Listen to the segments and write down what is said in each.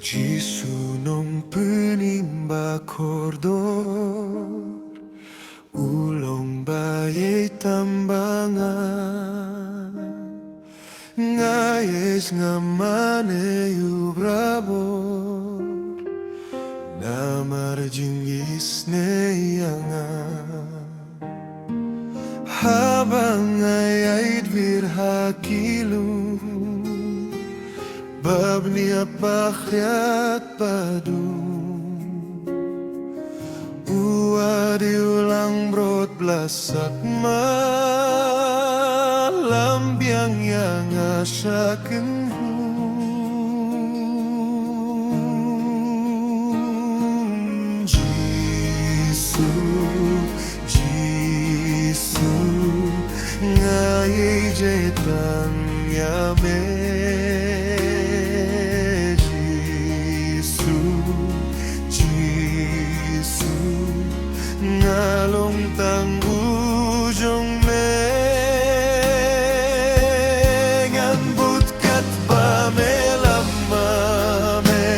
Jisunong penimba koridor Ulong bayay tambangan Ngayes ngamaneyu brabor Namarjingis neyangan Habang ayait virhakilu Bab niya pakyat padu Uwadi ulang brot blasak malam Biang yang asakin Jisu, Jisu Ngayi jetang yame Ngalong tanggujong mengan butkat ba melamame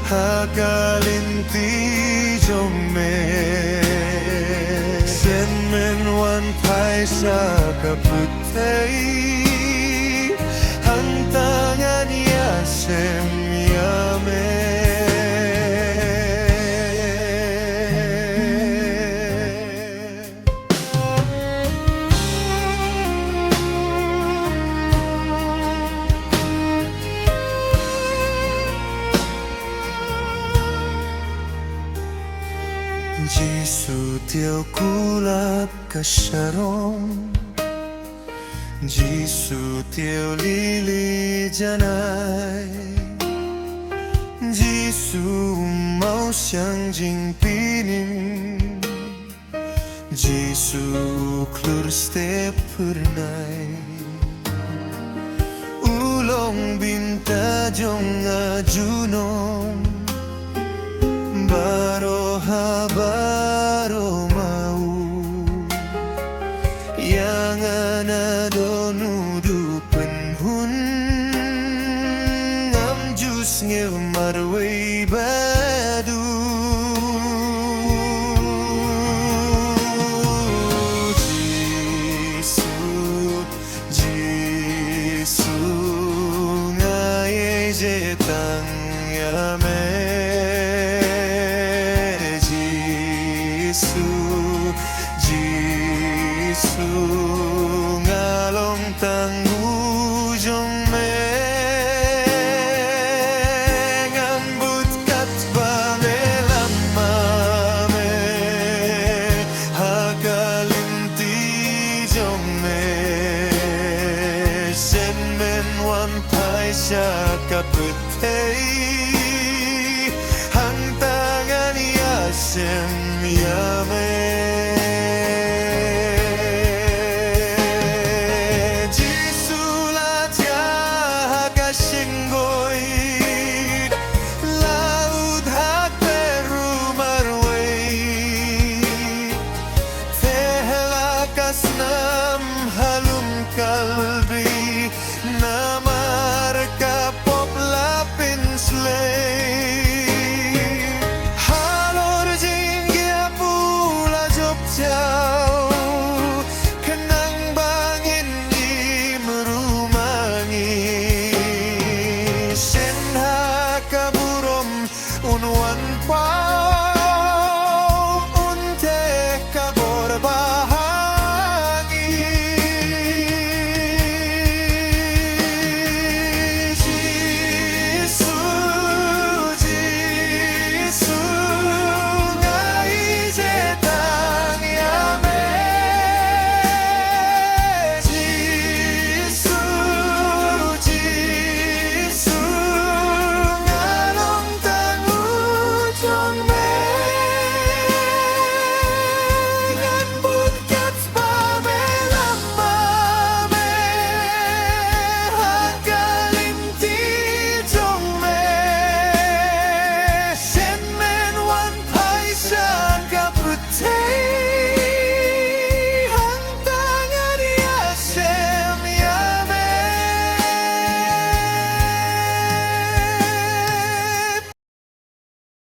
hakalinti jong me sen men wan pai sa kaputay ang tangan yasem yame Jisu tiêu kulap kasharong Jisu tiêu lili janai Jisu mau siang jing pinim Jisu klur step pernai Ulong binta jong ajunong Baro habaro mau Yang anado nudu penhun Ngam jus ngev marway badu Jisu, Jisu Ngaye jetang yame Jisu ngalong tanggujong mengan butkat ba melamame hakalinti jong me sen men wan pai siya kaputay hang tangan yasem yame Kasna